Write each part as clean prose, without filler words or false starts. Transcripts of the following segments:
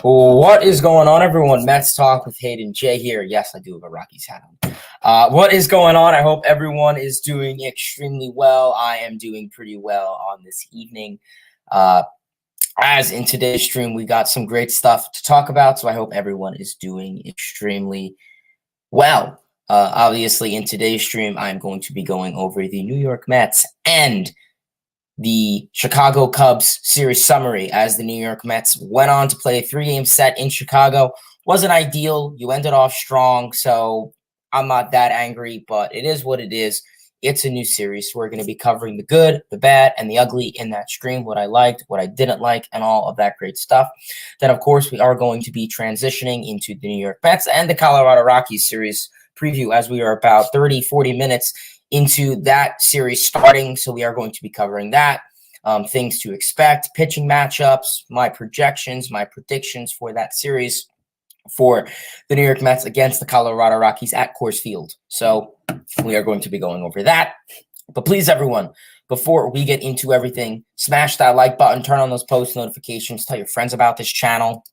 What is going on, everyone? Mets Talk with Hayden J here. Yes, I do have a Rockies hat on. What is going on? I hope everyone is doing extremely well. I am doing pretty well on this evening. As in today's stream, we got some great stuff to talk about, so I hope everyone is doing extremely well. Obviously, in today's stream, I'm going to be going over the New York Mets and the Chicago Cubs series summary, as the New York Mets went on to play a 3-game set in Chicago. Wasn't ideal. You ended off strong, so I'm not that angry, but it is what it is. It's a new series. So we're going to be covering the good, the bad, and the ugly in that stream, what I liked, what I didn't like, and all of that great stuff. Then, of course, we are going to be transitioning into the New York Mets and the Colorado Rockies series preview, as we are about 30, 40 minutes into that series starting. So we are going to be covering that, things to expect, pitching matchups, my projections, my predictions for that series for the New York Mets against the Colorado Rockies at Coors Field. So we are going to be going over that. But please, everyone, before we get into everything, smash that like button, turn on those post notifications, tell your friends about this channel,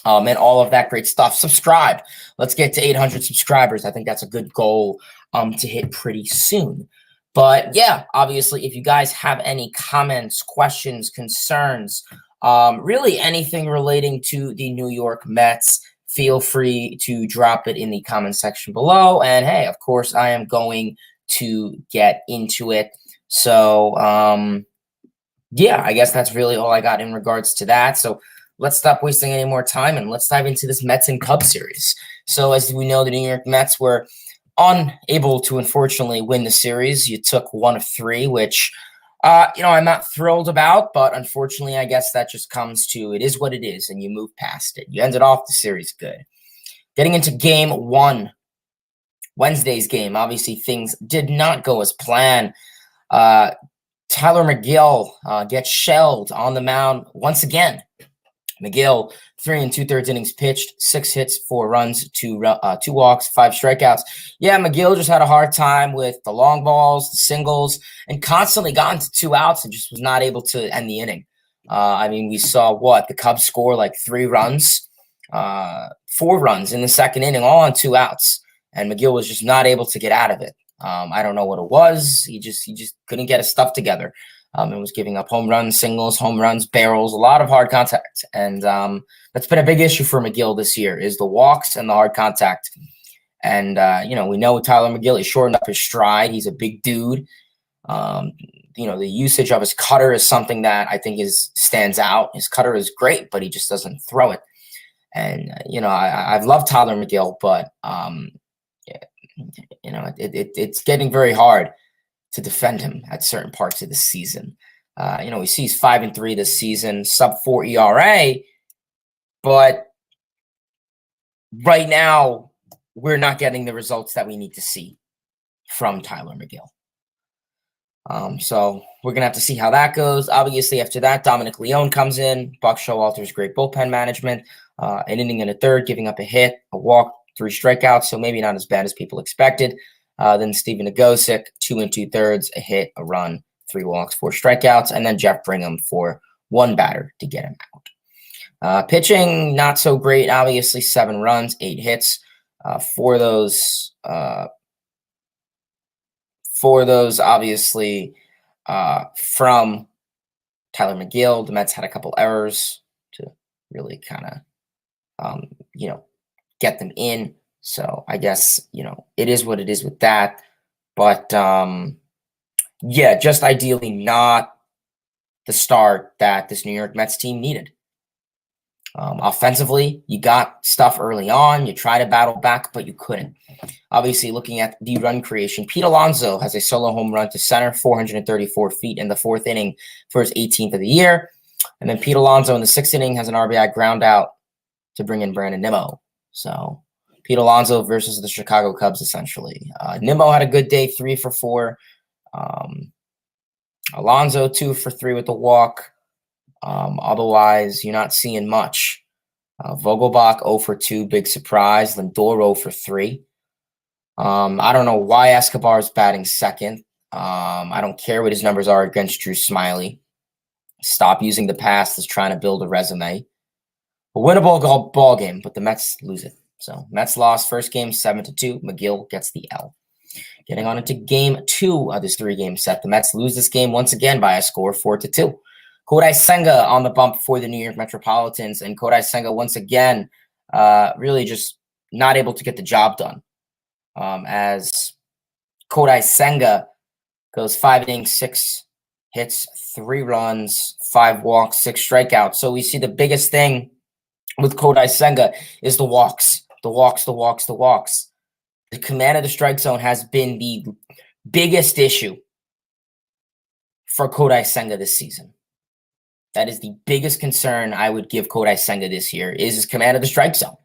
and all of that great stuff. Subscribe. Let's get to 800 subscribers. I think that's a good goal to hit pretty soon. But yeah, obviously, if you guys have any comments, questions, concerns, really anything relating to the New York Mets, feel free to drop it in the comment section below. And hey, of course, I am going to get into it. So yeah, I guess that's really all I got in regards to that. So let's stop wasting any more time and let's dive into this Mets and Cubs series. So as we know, the New York Mets were unable to unfortunately win the series. You took 1 of 3, which, I'm not thrilled about, but unfortunately, I guess that just comes to it is what it is, and you move past it. You ended off the series good. Getting into game 1, Wednesday's game, obviously things did not go as planned. Tyler McGill gets shelled on the mound once again. McGill, 3 2/3 innings pitched, 6 hits, 4 runs, 2 walks, 5 strikeouts. Yeah, McGill just had a hard time with the long balls, the singles, and constantly got into 2 outs and just was not able to end the inning. We saw the Cubs score like 3 runs, 4 runs in the second inning, all on 2 outs, and McGill was just not able to get out of it. I don't know what it was. He just couldn't get his stuff together. And was giving up home runs, singles, home runs, barrels, a lot of hard contact. And that's been a big issue for McGill this year is the walks and the hard contact. And, we know Tyler McGill, he shortened up his stride. He's a big dude. The usage of his cutter is something that I think stands out. His cutter is great, but he just doesn't throw it. And, I've loved Tyler McGill, but, it's getting very hard to defend him at certain parts of the season. We see he's 5-3 this season, sub-4 ERA, but right now we're not getting the results that we need to see from Tyler McGill. So we're going to have to see how that goes. Obviously, after that, Dominic Leone comes in. Buck Showalter's great bullpen management, an inning and a third, giving up a hit, a walk, 3 strikeouts, so maybe not as bad as people expected. Then Steven Nagosic, 2 2/3, a hit, a run, 3 walks, 4 strikeouts, and then Jeff Brigham for 1 batter to get him out. Pitching, not so great, obviously, 7 runs, 8 hits. For those, obviously, from Tyler McGill, the Mets had a couple errors to really kind of, get them in. So I guess, it is what it is with that. But, just ideally not the start that this New York Mets team needed. Offensively, you got stuff early on. You tried to battle back, but you couldn't. Obviously, looking at the run creation, Pete Alonso has a solo home run to center, 434 feet in the 4th inning for his 18th of the year. And then Pete Alonso in the 6th inning has an RBI ground out to bring in Brandon Nimmo. So Pete Alonso versus the Chicago Cubs, essentially. Nimmo had a good day, 3 for 4. Alonso 2 for 3 with the walk. Otherwise, you're not seeing much. Vogelbach 0 for 2, big surprise. Lindor 0 for 3. I don't know why Escobar is batting second. I don't care what his numbers are against Drew Smyly. Stop using the past as trying to build a resume. A winnable ball game, but the Mets lose it. So Mets lost first game 7-2. McGill gets the L. Getting on into game 2 of this 3-game set. The Mets lose this game once again by a score 4-2. Kodai Senga on the bump for the New York Metropolitans, and Kodai Senga once again really just not able to get the job done. As Kodai Senga goes 5 innings, 6 hits, 3 runs, 5 walks, 6 strikeouts. So we see the biggest thing with Kodai Senga is the walks. The command of the strike zone has been the biggest issue for Kodai Senga this season. That is the biggest concern I would give Kodai Senga this year is his command of the strike zone.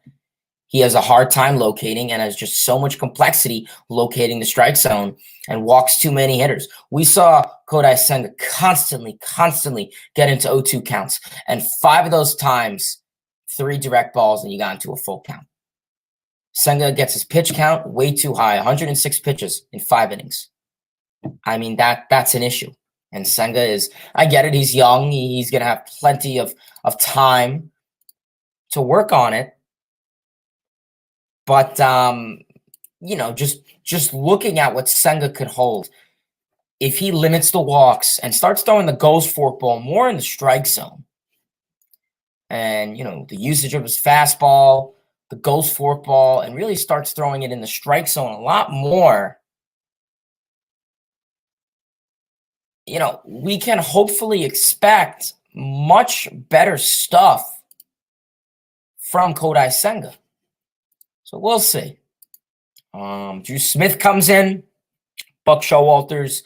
He has a hard time locating and has just so much complexity locating the strike zone and walks too many hitters. We saw Kodai Senga constantly get into 0-2 counts. And 5 of those times, 3 direct balls and you got into a full count. Senga gets his pitch count way too high, 106 pitches in 5 innings. I mean, that's an issue. And Senga is, I get it, he's young. He's going to have plenty of time to work on it. But, just looking at what Senga could hold, if he limits the walks and starts throwing the ghost forkball more in the strike zone, and, the usage of his fastball, the ghost forkball, and really starts throwing it in the strike zone a lot more, we can hopefully expect much better stuff from Kodai Senga. So we'll see. Drew Smith comes in. Buck Showalter's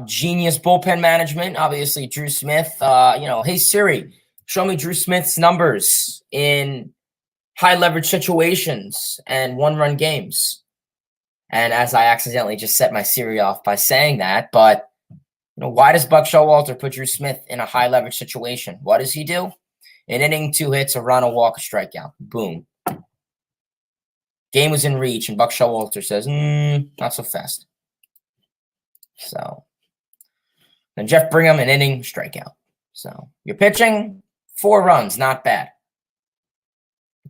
genius bullpen management. Obviously, Drew Smith, hey, Siri, show me Drew Smith's numbers in high leverage situations and 1-run games. And as I accidentally just set my Siri off by saying that, but why does Buck Showalter put Drew Smith in a high leverage situation? What does he do? An inning, 2 hits, a run, a walk, a strikeout. Boom. Game was in reach, and Buck Showalter says, not so fast. So then Jeff Brigham, an inning, strikeout. So you're pitching, 4 runs, not bad.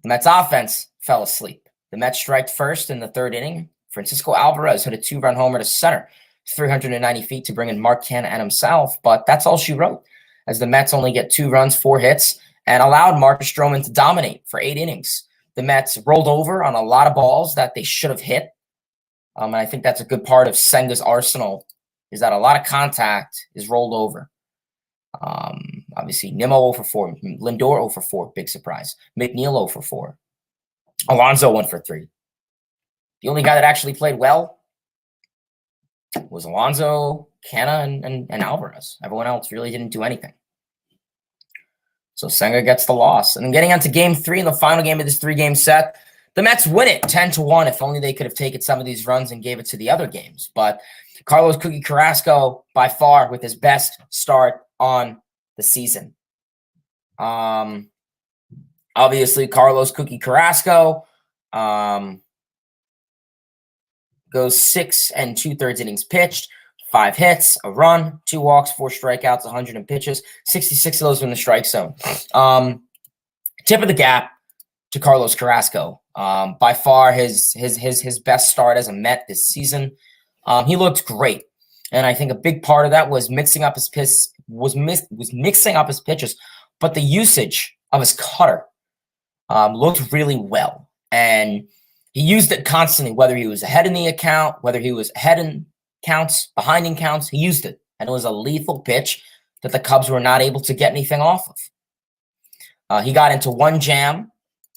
The Mets offense fell asleep. The Mets striked first in the 3rd inning. Francisco Alvarez hit a 2-run homer to center, 390 feet to bring in Mark Canha and himself, but that's all she wrote, as the Mets only get 2 runs, 4 hits, and allowed Marcus Stroman to dominate for 8 innings. The Mets rolled over on a lot of balls that they should have hit, and I think that's a good part of Senga's arsenal, is that a lot of contact is rolled over. Obviously, Nimmo 0 for 4, Lindor 0 for 4, big surprise. McNeil 0 for 4, Alonso 1 for 3. The only guy that actually played well was Alonso, Canha, and Alvarez. Everyone else really didn't do anything. So Senga gets the loss. And then getting on to game 3 in the final game of this 3-game set, the Mets win it 10-1. If only they could have taken some of these runs and gave it to the other games. But Carlos Cookie Carrasco, by far, with his best start on the season. Obviously, Carlos Cookie Carrasco goes 6 2/3 innings pitched, 5 hits, a run, 2 walks, 4 strikeouts, 100 in pitches, 66 of those in the strike zone. Tip of the cap to Carlos Carrasco. By far his best start as a Met this season. He looked great, and I think a big part of that was mixing up his pitches, but the usage of his cutter looked really well, and he used it constantly, whether he was ahead in the account, whether he was ahead in counts, behind in counts, he used it. And it was a lethal pitch that the Cubs were not able to get anything off of. He got into one jam,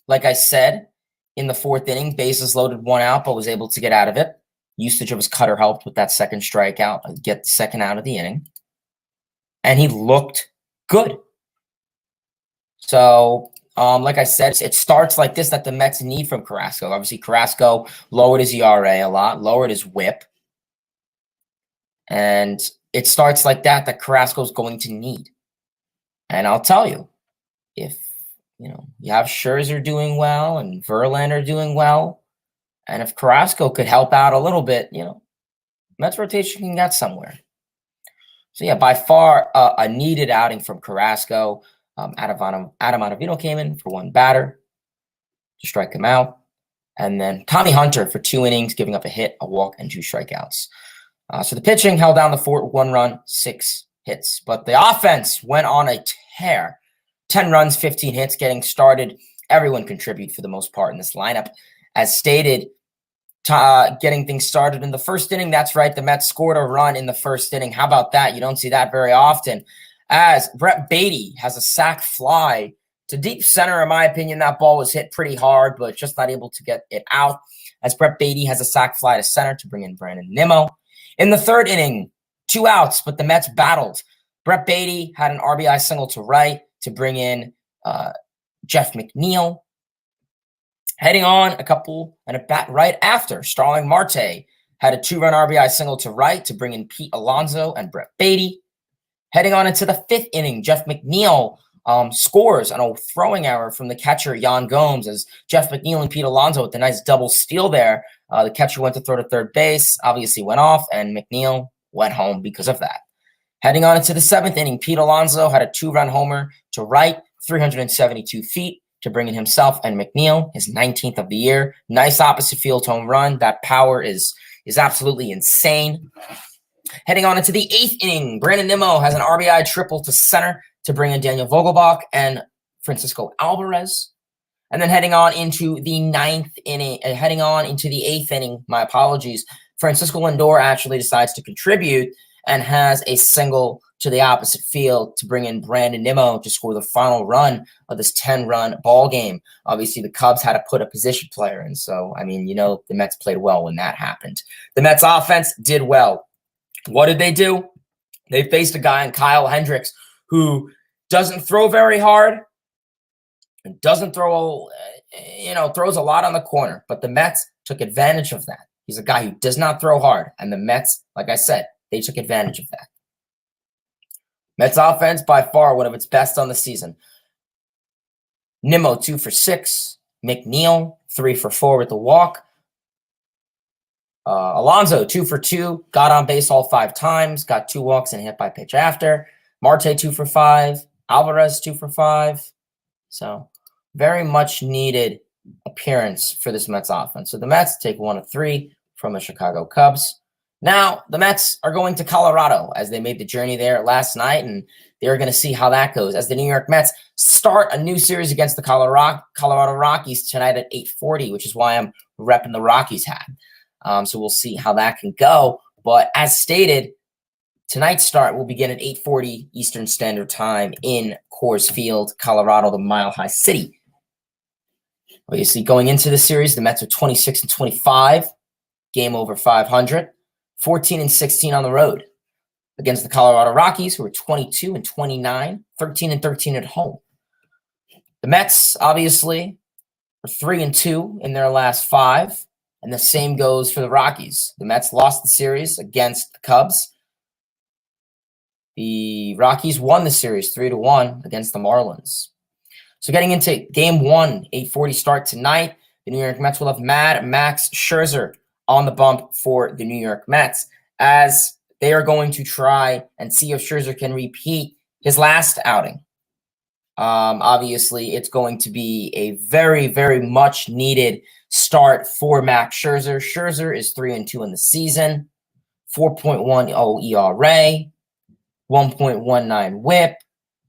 like I said, in the fourth inning, bases loaded, one out, but was able to get out of it. Usage of his cutter helped with that second strikeout, get the second out of the inning. And he looked good. So, like I said, it starts like this that the Mets need from Carrasco. Obviously, Carrasco lowered his ERA a lot, lowered his whip. And it starts like that Carrasco's going to need. And I'll tell you, if you have Scherzer doing well and Verlander doing well, and if Carrasco could help out a little bit, Mets rotation can get somewhere. So yeah, by far a needed outing from Carrasco. Adam Ottavino came in for one batter to strike him out. And then Tommy Hunter for 2 innings, giving up a hit, a walk, and 2 strikeouts. So the pitching held down the fort, 1 run, 6 hits. But the offense went on a tear. 10 runs, 15 hits getting started. Everyone contributed for the most part in this lineup. As stated, getting things started in the first inning. That's right. The Mets scored a run in the first inning. How about that? You don't see that very often. As Brett Beatty has a sac fly to deep center. In my opinion, that ball was hit pretty hard, but just not able to get it out. As Brett Beatty has a sac fly to center to bring in Brandon Nimmo. In the third inning, 2 outs, but the Mets battled. Brett Beatty had an RBI single to right to bring in Jeff McNeil. Heading on a bat right after, Starling Marte had a 2-run RBI single to right to bring in Pete Alonso and Brett Beatty. Heading on into the 5th inning, Jeff McNeil scores on a throwing error from the catcher, Yan Gomes, as Jeff McNeil and Pete Alonso with the nice double steal there. The catcher went to throw to third base, obviously went off, and McNeil went home because of that. Heading on into the 7th inning, Pete Alonso had a 2-run homer to right, 372 feet, to bring in himself and McNeil, his 19th of the year. Nice opposite field home run. That power is absolutely insane. Heading on into the 8th inning, Brandon Nimmo has an RBI triple to center to bring in Daniel Vogelbach and Francisco Alvarez. And then heading on into the 9th inning, heading on into the 8th inning, my apologies, Francisco Lindor actually decides to contribute and has a single to the opposite field to bring in Brandon Nimmo to score the final run of this 10-run ball game. Obviously, the Cubs had to put a position player in. So, the Mets played well when that happened. The Mets offense did well. What did they do? They faced a guy in Kyle Hendricks who doesn't throw very hard and doesn't throw, throws a lot on the corner. But the Mets took advantage of that. He's a guy who does not throw hard. And the Mets, like I said, they took advantage of that. Mets offense, by far, one of its best on the season. Nimmo, 2 for 6. McNeil, 3 for 4 with the walk. Alonso, 2 for 2. Got on base all 5 times. Got 2 walks and hit by pitch after. Marte, 2 for 5. Alvarez, 2 for 5. So, very much needed appearance for this Mets offense. So, the Mets take 1 of 3 from the Chicago Cubs. Now, the Mets are going to Colorado as they made the journey there last night, and they're going to see how that goes as the New York Mets start a new series against the Colorado Rockies tonight at 8:40, which is why I'm repping the Rockies hat. So we'll see how that can go. But as stated, tonight's start will begin at 8:40 Eastern Standard Time in Coors Field, Colorado, the Mile High City. Obviously, going into the series, the Mets are 26-25, game over 500. 14-16 on the road against the Colorado Rockies, who are 22-29, 13-13 at home. The Mets, obviously, are 3-2 in their last 5, and the same goes for the Rockies. The Mets lost the series against the Cubs. The Rockies won the series 3-1 against the Marlins. So getting into Game 1, 8:40 start tonight, the New York Mets will have Max Scherzer on the bump for the New York Mets, as they are going to try and see if Scherzer can repeat his last outing. Obviously, it's going to be a very, very much needed start for Max Scherzer. Scherzer is 3-2 in the season, 4.10 ERA, 1.19 WHIP,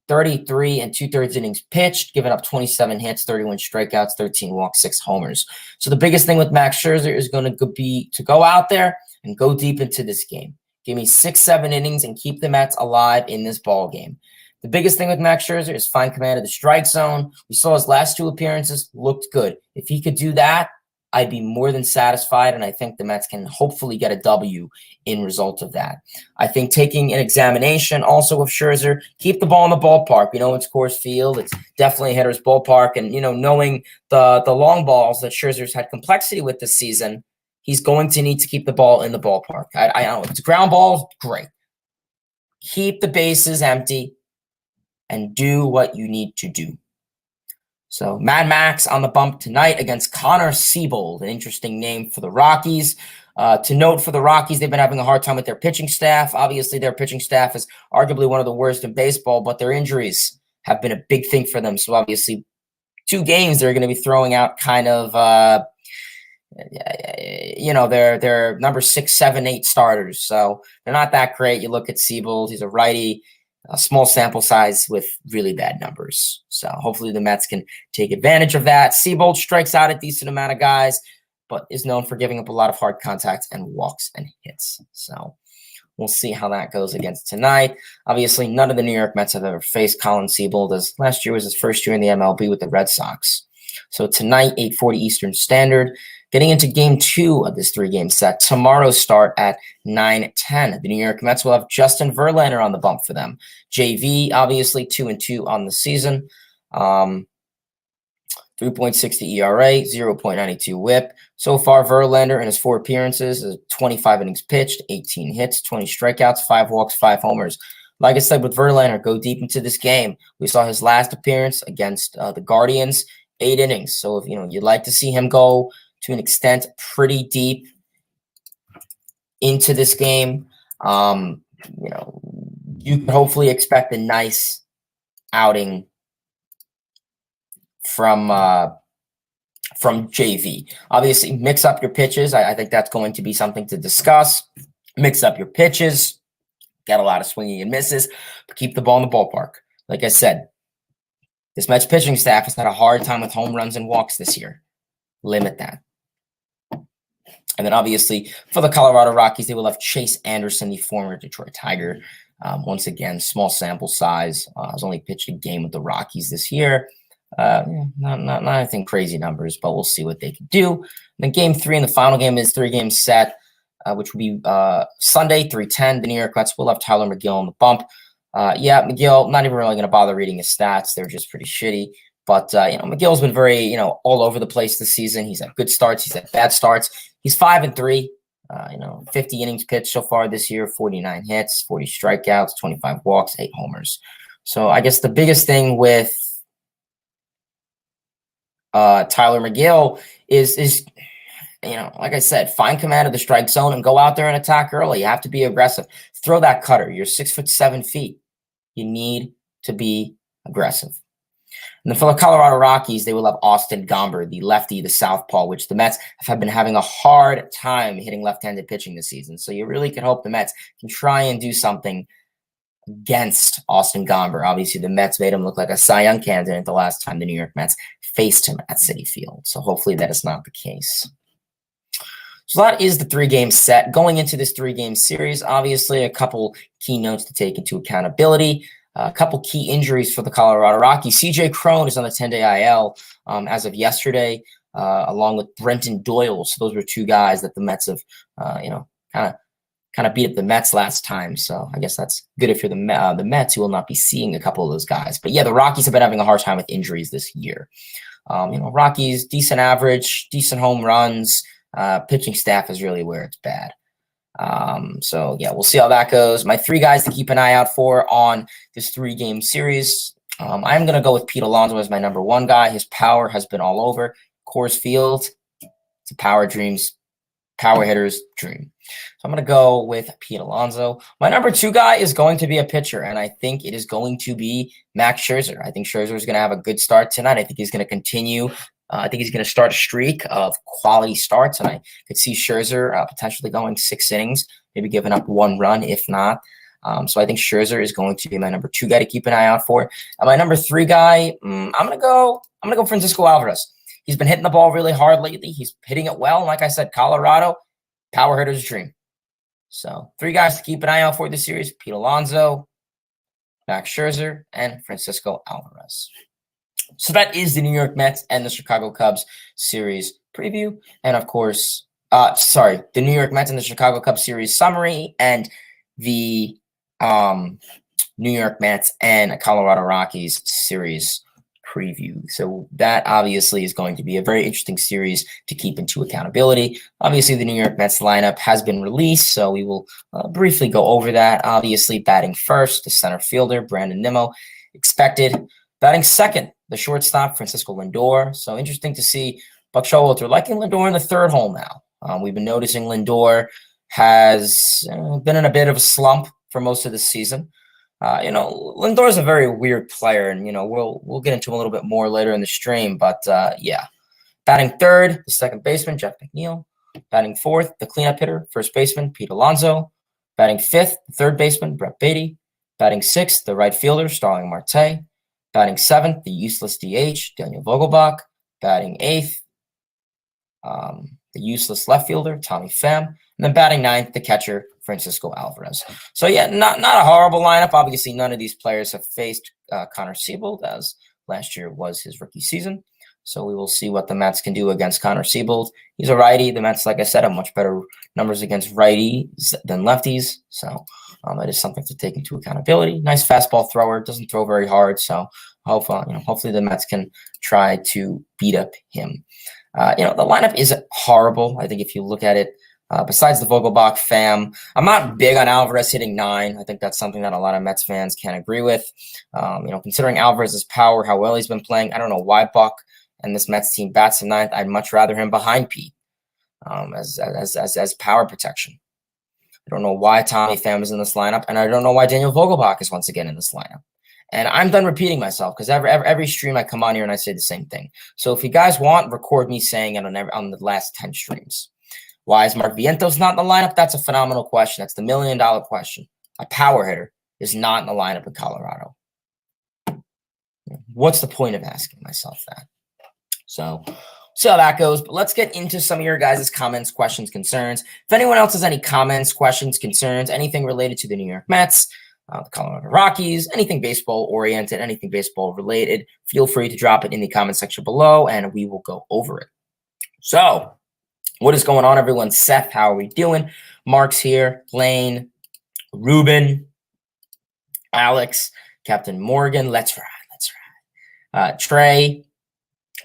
33 2/3 innings pitched, giving up 27 hits, 31 strikeouts, 13 walks, 6 homers. So the biggest thing with Max Scherzer is going to be to go out there and go deep into this game. Give me 6-7 innings and keep the Mets alive in this ball game. The biggest thing with Max Scherzer is fine command of the strike zone. We saw his last 2 appearances, looked good. If he could do that, I'd be more than satisfied, and I think the Mets can hopefully get a W in result of that. I think taking an examination also of Scherzer, keep the ball in the ballpark. It's Coors Field. It's definitely a hitter's ballpark, and, knowing the long balls that Scherzer's had complexity with this season, he's going to need to keep the ball in the ballpark. I don't know. If it's ground balls, great. Keep the bases empty and do what you need to do. So Mad Max on the bump tonight against Connor Siebold, an interesting name for the Rockies. To note for the Rockies, they've been having a hard time with their pitching staff. Obviously, their pitching staff is arguably one of the worst in baseball, but their injuries have been a big thing for them. So obviously, 2 games they're going to be throwing out kind of, their number 6, 7, 8 starters. So they're not that great. You look at Siebold, he's a righty. A small sample size with really bad numbers. So hopefully the Mets can take advantage of that. Siebold strikes out a decent amount of guys, but is known for giving up a lot of hard contact and walks and hits. So we'll see how that goes against tonight. Obviously, none of the New York Mets have ever faced Colin Siebold, as last year was his first year in the MLB with the Red Sox. So tonight, 8:40 Eastern Standard. Getting into game 2 of this 3-game set. Tomorrow start at 9:10. The New York Mets will have Justin Verlander on the bump for them. JV, obviously, 2-2 on the season. 3.60 ERA, 0.92 whip. So far, Verlander in his 4 appearances is 25 innings pitched, 18 hits, 20 strikeouts, 5 walks, 5 homers. Like I said, with Verlander, go deep into this game. We saw his last appearance against the Guardians, 8 innings. So if you'd like to see him go to an extent pretty deep into this game, you can hopefully expect a nice outing from JV. Obviously, mix up your pitches. I think that's going to be something to discuss. Mix up your pitches. Get a lot of swinging and misses, but keep the ball in the ballpark. Like I said, this Mets pitching staff has had a hard time with home runs and walks this year. Limit that. And then obviously for the Colorado Rockies, they will have Chase Anderson, the former Detroit Tiger. Once again, small sample size. Has only pitched a game with the Rockies this year. Not anything crazy numbers, but we'll see what they can do. And then game 3 and the final game is 3-game set, which will be Sunday, 3:10. The New York Mets will have Tyler McGill on the bump. McGill, not even really going to bother reading his stats. They're just pretty shitty. But, McGill's been very, all over the place this season. He's had good starts. He's had bad starts. He's 5-3, 50 innings pitched so far this year, 49 hits, 40 strikeouts, 25 walks, 8 homers. So I guess the biggest thing with Tyler McGill is, like I said, find command of the strike zone and go out there and attack early. You have to be aggressive. Throw that cutter. You're 6'7". You need to be aggressive. And then for the Colorado Rockies, they will have Austin Gomber, the lefty, the southpaw, which the Mets have been having a hard time hitting left-handed pitching this season. So you really can hope the Mets can try and do something against Austin Gomber. Obviously, the Mets made him look like a Cy Young candidate the last time the New York Mets faced him at Citi Field. So hopefully that is not the case. So that is the 3-game set. Going into this 3-game series, obviously a couple key notes to take into accountability. A couple key injuries for the Colorado Rockies. CJ Cron is on the 10-day IL as of yesterday, along with Brenton Doyle. So those were 2 guys that the Mets have, kind of beat up the Mets last time. So I guess that's good if you're the Mets, who will not be seeing a couple of those guys. But yeah, the Rockies have been having a hard time with injuries this year. Rockies, decent average, decent home runs. Pitching staff is really where it's bad. So yeah, we'll see how that goes. My 3 guys to keep an eye out for on this 3-game series. I'm going to go with Pete Alonso as my number 1 guy. His power has been all over Coors Field. It's a power hitter's dream. So I'm going to go with Pete Alonso. My number 2 guy is going to be a pitcher, and I think it is going to be Max Scherzer. I think Scherzer is going to have a good start tonight. I think he's going to continue. I think he's going to start a streak of quality starts, and I could see Scherzer potentially going 6 innings, maybe giving up 1 run, if not. So I think Scherzer is going to be my number 2 guy to keep an eye out for. And my number 3 guy, I'm gonna go Francisco Alvarez. He's been hitting the ball really hard lately. He's hitting it well. And like I said, Colorado, power hitter's dream. So 3 guys to keep an eye out for this series: Pete Alonso, Max Scherzer, and Francisco Alvarez. So that is the New York Mets and the Chicago Cubs series preview. And of course, the New York Mets and the Chicago Cubs series summary and the New York Mets and Colorado Rockies series preview. So that obviously is going to be a very interesting series to keep into accountability. Obviously, the New York Mets lineup has been released, so we will briefly go over that. Obviously, batting first, the center fielder, Brandon Nimmo, expected. Batting second, the shortstop, Francisco Lindor. So interesting to see Buck Showalter liking Lindor in the third hole now. We've been noticing Lindor has been in a bit of a slump for most of the season. Lindor is a very weird player, and we'll get into him a little bit more later in the stream. But yeah, batting third, the second baseman Jeff McNeil. Batting fourth, the cleanup hitter, first baseman Pete Alonso. Batting fifth, the third baseman Brett Beatty. Batting sixth, the right fielder Starling Marte. Batting seventh, the useless DH Daniel Vogelbach. Batting eighth, the useless left fielder Tommy Pham. And then batting ninth, the catcher Francisco Alvarez. So yeah, not a horrible lineup. Obviously, none of these players have faced Connor Siebold, as last year was his rookie season. So we will see what the Mets can do against Connor Siebold. He's a righty. The Mets, like I said, have much better numbers against righties than lefties. So that is something to take into accountability. Nice fastball thrower. Doesn't throw very hard. So hopefully the Mets can try to beat up him. The lineup isn't horrible. I think if you look at it, besides the Vogelbach fam, I'm not big on Alvarez hitting 9. I think that's something that a lot of Mets fans can agree with. Considering Alvarez's power, how well he's been playing, I don't know why Buck and this Mets team bats him 9th. I'd much rather him behind Pete as power protection. I don't know why Tommy Pham is in this lineup, and I don't know why Daniel Vogelbach is once again in this lineup. And I'm done repeating myself because every stream I come on here and I say the same thing. So if you guys want, record me saying it on the last 10 streams. Why is Mark Vientos not in the lineup? That's a phenomenal question. That's the $1 million question. A power hitter is not in the lineup in Colorado. What's the point of asking myself that? So see how that goes. But let's get into some of your guys' comments, questions, concerns. If anyone else has any comments, questions, concerns, anything related to the New York Mets, the Colorado Rockies, anything baseball oriented, anything baseball related, feel free to drop it in the comment section below and we will go over it. So what is going on, everyone? Seth, how are we doing? Mark's here. Lane, Ruben, Alex, Captain Morgan. Let's ride. Trey,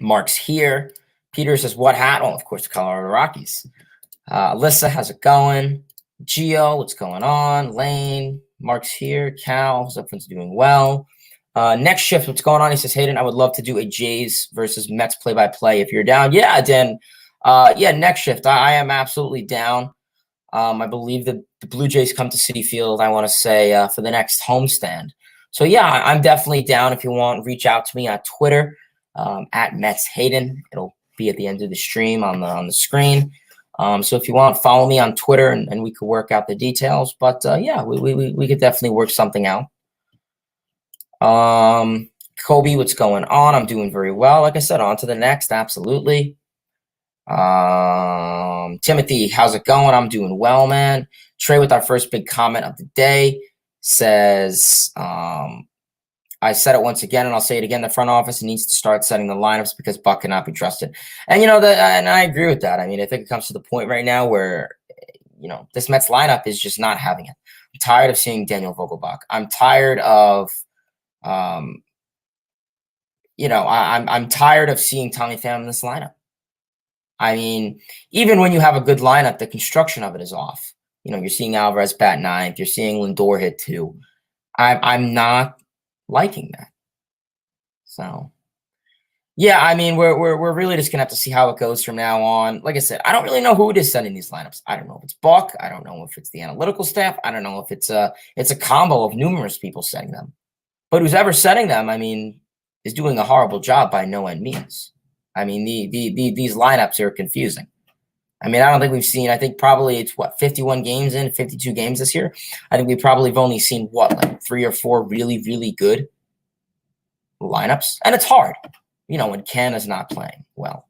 Mark's here. Peter says, what hat? Oh, of course, the Colorado Rockies. Alyssa, how's it going? Gio, what's going on? Lane, Mark's here. Cal, how's everyone's doing well? Next shift, what's going on? He says, Hayden, I would love to do a Jays versus Mets play-by-play if you're down. Yeah, Dan. Next shift. I am absolutely down. I believe the Blue Jays come to Citi Field, I want to say, for the next homestand. So, yeah, I'm definitely down. If you want, reach out to me on Twitter at Mets Hayden. It'll be at the end of the stream on the screen. So if you want, follow me on Twitter and we could work out the details. But, we could definitely work something out. Kobe, what's going on? I'm doing very well. Like I said, on to the next. Absolutely. Timothy, how's it going? I'm doing well, man. Trey with our first big comment of the day says, I said it once again, and I'll say it again. The front office needs to start setting the lineups because Buck cannot be trusted. And, and I agree with that. I mean, I think it comes to the point right now where, this Mets lineup is just not having it. I'm tired of seeing Daniel Vogelbach. I'm tired of, I'm tired of seeing Tommy Pham in this lineup. I mean, even when you have a good lineup, the construction of it is off. You're seeing Alvarez bat 9th. You're seeing Lindor hit 2. I'm not liking that. So, yeah, I mean, we're really just gonna have to see how it goes from now on. Like I said, I don't really know who it is setting these lineups. I don't know if it's Buck. I don't know if it's the analytical staff. I don't know if it's a combo of numerous people setting them. But who's ever setting them, I mean, is doing a horrible job by no end means. I mean, these lineups are confusing. I mean, I don't think we've seen, I think probably it's 51 games in, 52 games this year. I think we probably have only seen like 3 or 4 really, really good lineups. And it's hard, when Ken is not playing well.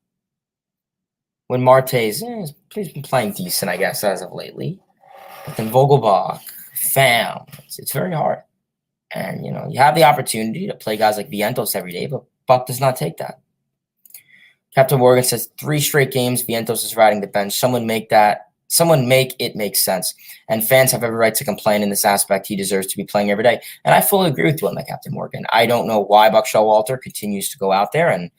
When Marte's, he's been playing decent, I guess, as of lately. But then Vogelbach, Pham, it's very hard. And, you have the opportunity to play guys like Vientos every day, but Buck does not take that. Captain Morgan says 3 straight games, Vientos is riding the bench. Someone make it make sense. And fans have every right to complain in this aspect. He deserves to be playing every day. And I fully agree with you on that, Captain Morgan. I don't know why Buck Showalter continues to go out there and,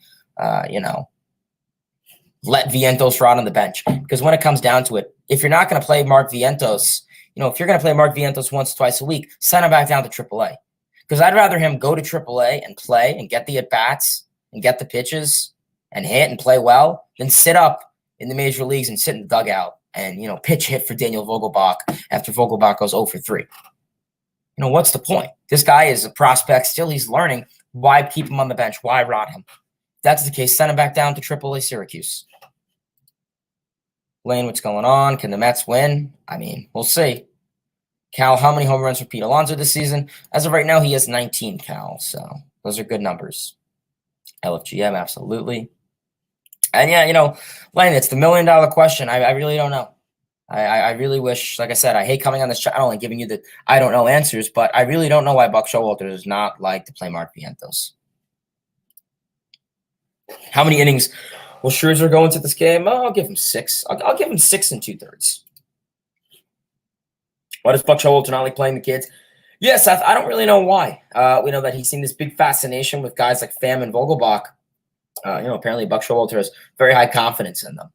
let Vientos rot on the bench. Because when it comes down to it, if you're not going to play Mark Vientos, if you're going to play Mark Vientos once, twice a week, send him back down to AAA. Because I'd rather him go to AAA and play and get the at-bats and get the pitches and hit and play well than sit up in the major leagues and sit in the dugout and, pitch hit for Daniel Vogelbach after Vogelbach goes 0 for 3. What's the point? This guy is a prospect. Still, he's learning. Why keep him on the bench? Why rot him? If that's the case, send him back down to AAA Syracuse. Lane, what's going on? Can the Mets win? I mean, we'll see. Cal, how many home runs for Pete Alonso this season? As of right now, he has 19, Cal. So those are good numbers. LFGM, absolutely. And yeah, Lane, it's the $1 million question. I really don't know. I really wish, like I said, I hate coming on this channel and giving you the I don't know answers, but I really don't know why Buck Showalter does not like to play Mark Vientos. How many innings will Scherzer go into this game? Oh, I'll give him 6. I'll give him 6 2/3. Why does Buck Showalter not like playing the kids? Yes, I don't really know why. We know that he's seen this big fascination with guys like Pham and Vogelbach. Apparently Buck Showalter has very high confidence in them.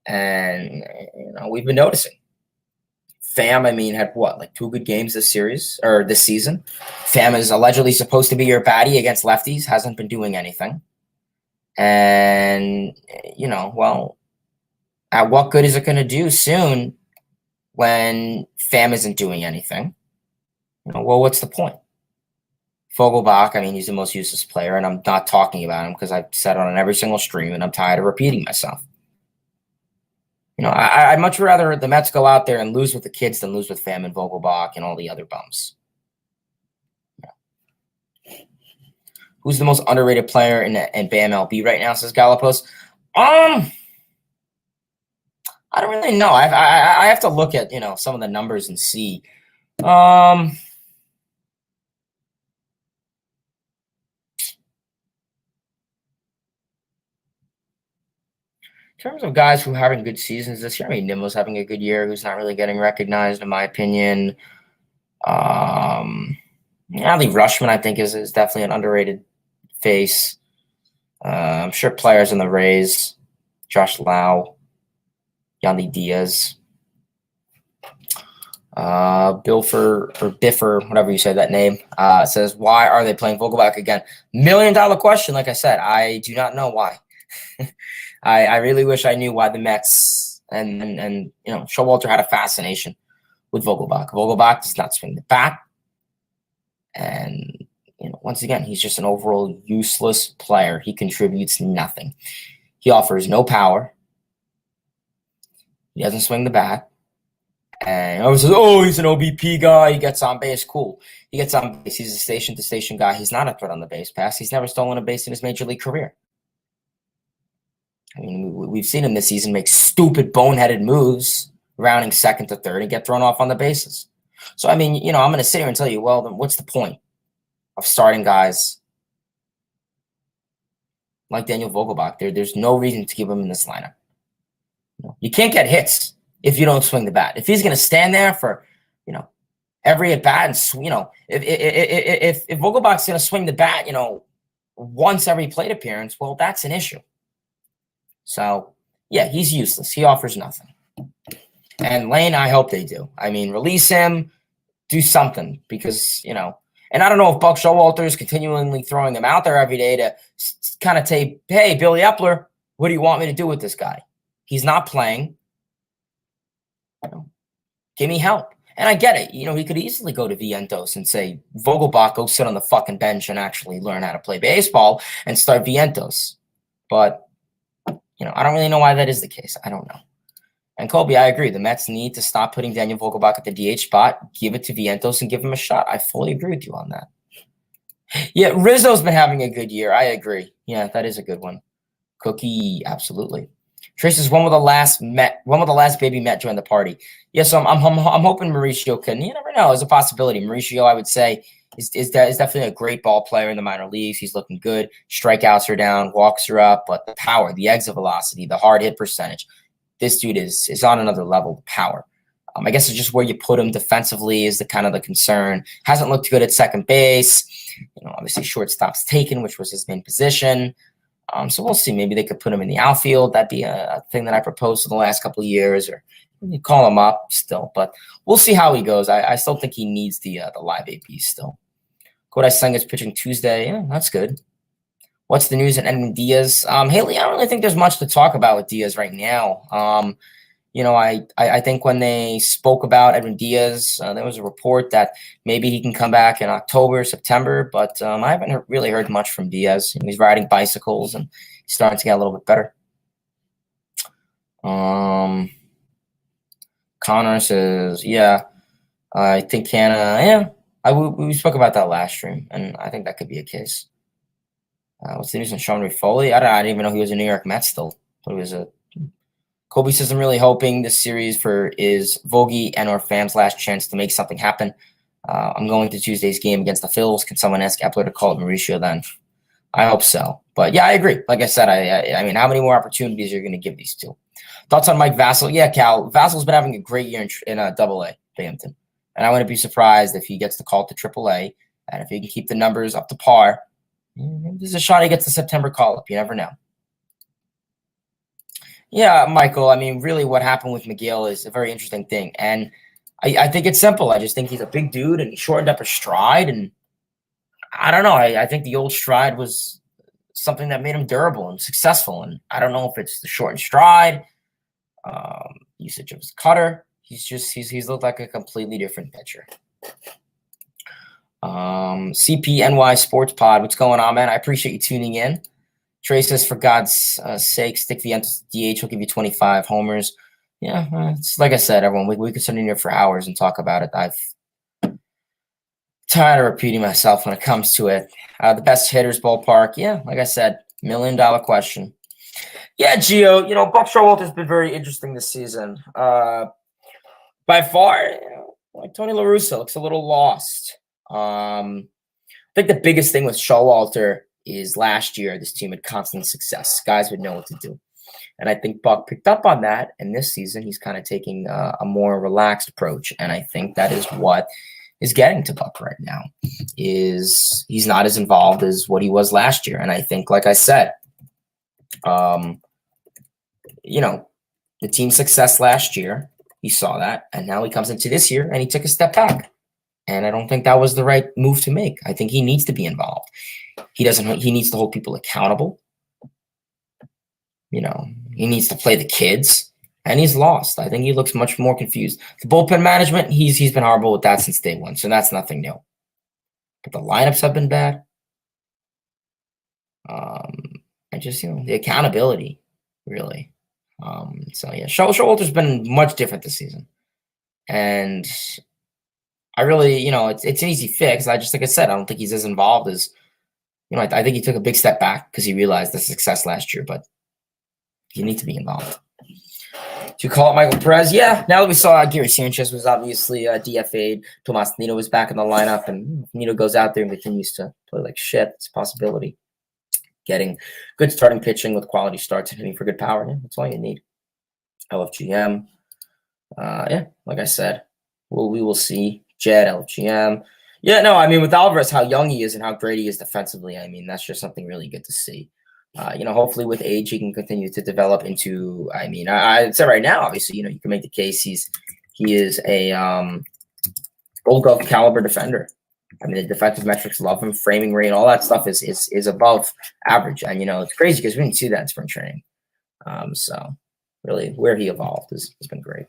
And, we've been noticing. Pham, had what, like 2 good games this season? Pham is allegedly supposed to be your baddie against lefties, hasn't been doing anything. And, well, at what good is it going to do soon when Pham isn't doing anything? Well, what's the point? Vogelbach, he's the most useless player, and I'm not talking about him because I've said it on every single stream, and I'm tired of repeating myself. I'd much rather the Mets go out there and lose with the kids than lose with Pham and Vogelbach and all the other bums. Who's the most underrated player in BAMLB right now, says Galapos? I don't really know. I have to look at, some of the numbers and see. In terms of guys who are having good seasons this year, Nimmo's having a good year, who's not really getting recognized, in my opinion. Adley Rutschman, I think, is definitely an underrated face. I'm sure players in the Rays, Josh Lau, Yandy Diaz, Bilfer or Biffer, whatever you say that name, says, why are they playing Vogelbach again? $1 million question. Like I said, I do not know why. I really wish I knew why the Mets and Showalter had a fascination with Vogelbach. Vogelbach does not swing the bat. And, once again, he's just an overall useless player. He contributes nothing. He offers no power. He doesn't swing the bat. And everyone says, oh, he's an OBP guy. He gets on base. Cool. He gets on base. He's a station-to-station guy. He's not a threat on the base pass. He's never stolen a base in his major league career. We've seen him this season make stupid, boneheaded moves, rounding second to third, and get thrown off on the bases. So, I'm going to sit here and tell you, well, then what's the point of starting guys like Daniel Vogelbach? There's no reason to keep him in this lineup. You can't get hits if you don't swing the bat. If he's going to stand there for, every at bat, and if Vogelbach's going to swing the bat, once every plate appearance, well, that's an issue. So, yeah, he's useless. He offers nothing. And Lane, I hope they do. Release him, do something, because, and I don't know if Buck Showalter is continually throwing him out there every day to kind of say, hey, Billy Epler, what do you want me to do with this guy? He's not playing. Give me help. And I get it. He could easily go to Vientos and say, Vogelbach, go sit on the fucking bench and actually learn how to play baseball and start Vientos. But, I don't really know why that is the case. I don't know. And Colby, I agree. The Mets need to stop putting Daniel Vogelbach at the DH spot, give it to Vientos, and give him a shot. I fully agree with you on that. Yeah, Rizzo's been having a good year. I agree. Yeah, that is a good one. Cookie, absolutely. Trace is one with the last baby Met join the party. Yeah, so I'm hoping Mauricio can. You never know. There's a possibility. Mauricio, I would say, is definitely a great ball player in the minor leagues. He's looking good. Strikeouts are down, walks are up, but the power, the exit velocity, the hard hit percentage, this dude is on another level. The power. I guess it's just where you put him defensively is the kind of the concern. Hasn't looked good at second base. Obviously shortstop's taken, which was his main position. So we'll see. Maybe they could put him in the outfield. That'd be a thing that I proposed for the last couple of years, or you call him up still. But we'll see how he goes. I still think he needs the live AP still. Kodai Senga's pitching Tuesday. Yeah, that's good. What's the news on Edwin Diaz? Haley, I don't really think there's much to talk about with Diaz right now. I think when they spoke about Edwin Diaz, there was a report that maybe he can come back in October, September, but I haven't really heard much from Diaz. He's riding bicycles and he's starting to get a little bit better. Connor says, yeah, I think we spoke about that last stream, and I think that could be a case. What's the news on Sean Foley? I didn't even know he was a New York Mets still. But he was a Kobe says, I'm really hoping this series is Vogie and our fans' last chance to make something happen. I'm going to Tuesday's game against the Phils. Can someone ask Epler to call it Mauricio then? I hope so. But yeah, I agree. Like I said, I mean, how many more opportunities are you going to give these two? Thoughts on Mike Vasil? Yeah, Cal. Vasil's been having a great year in AA, Binghamton. And I wouldn't be surprised if he gets the call to AAA. And if he can keep the numbers up to par, there's a shot he gets the September call-up. You never know. Yeah, Michael, I mean, really what happened with Miguel is a very interesting thing. And I think it's simple. I just think he's a big dude and he shortened up his stride. And I don't know. I think the old stride was something that made him durable and successful. And I don't know if it's the shortened stride, usage of his cutter. He's looked like a completely different pitcher. CPNY Sports Pod, what's going on, man? I appreciate you tuning in. Trey says, for God's sake, stick Vientos DH. He'll give you 25 homers. Yeah, it's like I said, everyone, we could sit in here for hours and talk about it. I've tired of repeating myself when it comes to it. The best hitters ballpark. Yeah, like I said, $1 million question. Yeah, Gio, Buck Showalter has been very interesting this season. By far, like Tony La Russa looks a little lost. I think the biggest thing with Showalter is last year this team had constant success. Guys would know what to do. And I think Buck picked up on that. And this season, he's kind of taking a more relaxed approach. And I think that is what is getting to Buck right now, is he's not as involved as what he was last year. And I think, like I said, the team's success last year, he saw that. And now he comes into this year and he took a step back. And I don't think that was the right move to make. I think he needs to be involved. He needs to hold people accountable. He needs to play the kids, and he's lost. I think he looks much more confused. The bullpen management, he's been horrible with that since day one, so that's nothing new. But the lineups have been bad. And just, the accountability, really. Showalter's been much different this season. And I really, it's an easy fix. Like I said, I don't think he's as involved as, I think he took a big step back because he realized the success last year, but you need to be involved. To call it Michael Perez, yeah. Now that we saw Gary Sanchez was obviously DFA'd, Tomas Nido was back in the lineup, and if Nido goes out there and continues to play like shit, it's a possibility. Getting good starting pitching with quality starts and hitting for good power, that's all you need. LFGM, like I said, we will see. Jed, LFGM. Yeah, no, I mean, with Alvarez, how young he is and how great he is defensively, I mean, that's just something really good to see. Hopefully with age, he can continue to develop into, I'd say right now, obviously, you can make the case he is a Gold Glove caliber defender. I mean, the defensive metrics love him, framing rate, all that stuff is above average. And, it's crazy because we didn't see that in spring training. So really where he evolved has been great.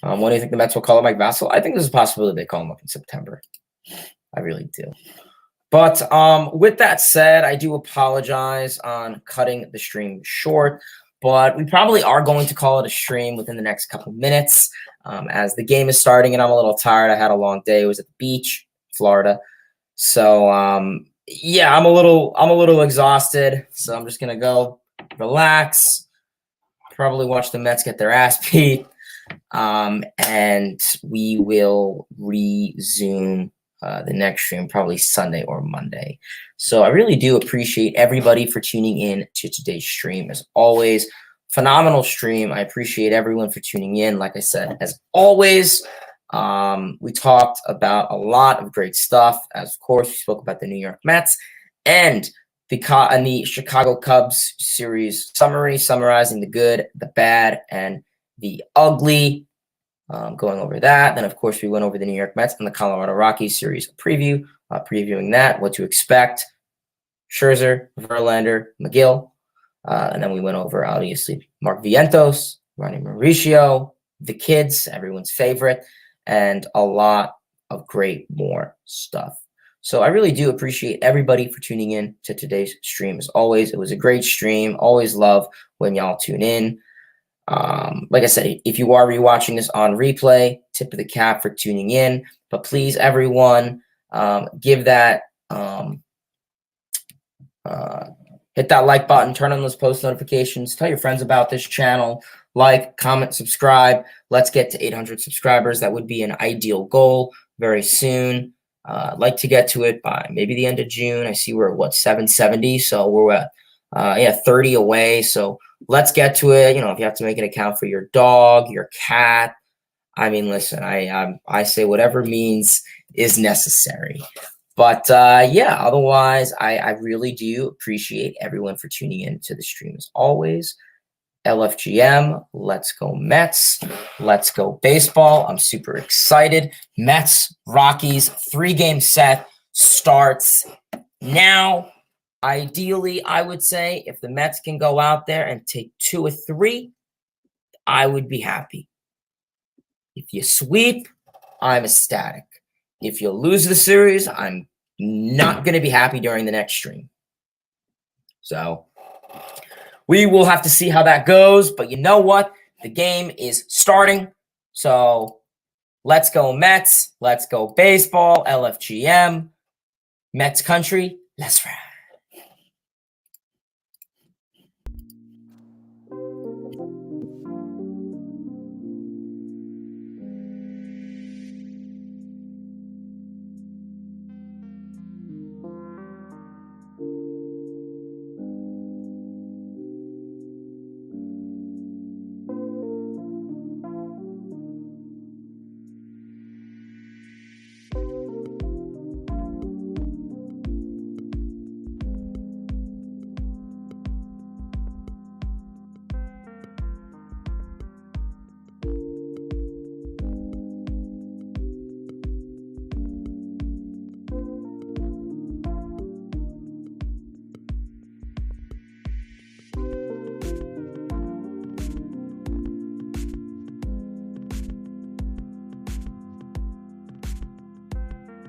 What do you think the Mets will call it, Mike Vasil? I think there's a possibility they call him up in September. I really do. But with that said, I do apologize on cutting the stream short, but we probably are going to call it a stream within the next couple minutes as the game is starting and I'm a little tired. I had a long day. I was at the beach, Florida. So, I'm a little exhausted. So I'm just going to go relax, probably watch the Mets get their ass beat. And we will resume the next stream, probably Sunday or Monday. So I really do appreciate everybody for tuning in to today's stream. As always, phenomenal stream. I appreciate everyone for tuning in. Like I said, as always, we talked about a lot of great stuff. As of course, we spoke about the New York Mets and the Chicago Cubs series summary, summarizing the good, the bad, and the ugly. Going over that. Then, of course, we went over the New York Mets and the Colorado Rockies series preview, previewing that, what to expect. Scherzer, Verlander, McGill. And then we went over, obviously, Mark Vientos, Ronnie Mauricio, the kids, everyone's favorite, and a lot of great more stuff. So I really do appreciate everybody for tuning in to today's stream. As always, it was a great stream. Always love when y'all tune in. Like I said, if you are rewatching this on replay, tip of the cap for tuning in. But please, everyone, give that hit that like button, turn on those post notifications, tell your friends about this channel, like, comment, subscribe. Let's get to 800 subscribers. That would be an ideal goal very soon. I'd like to get to it by maybe the end of June. I see we're at 770, so we're at 30 away. So let's get to it. If you have to make an account for your dog, your cat, I mean, listen, I say whatever means is necessary. But otherwise, I really do appreciate everyone for tuning in to the stream as always. LFGM, let's go Mets, let's go baseball. I'm super excited. Mets, Rockies, 3-game set starts now. Ideally, I would say if the Mets can go out there and take 2 or 3, I would be happy. If you sweep, I'm ecstatic. If you lose the series, I'm not going to be happy during the next stream. So we will have to see how that goes. But you know what? The game is starting. So let's go Mets. Let's go baseball. LFGM. Mets country. Let's ride.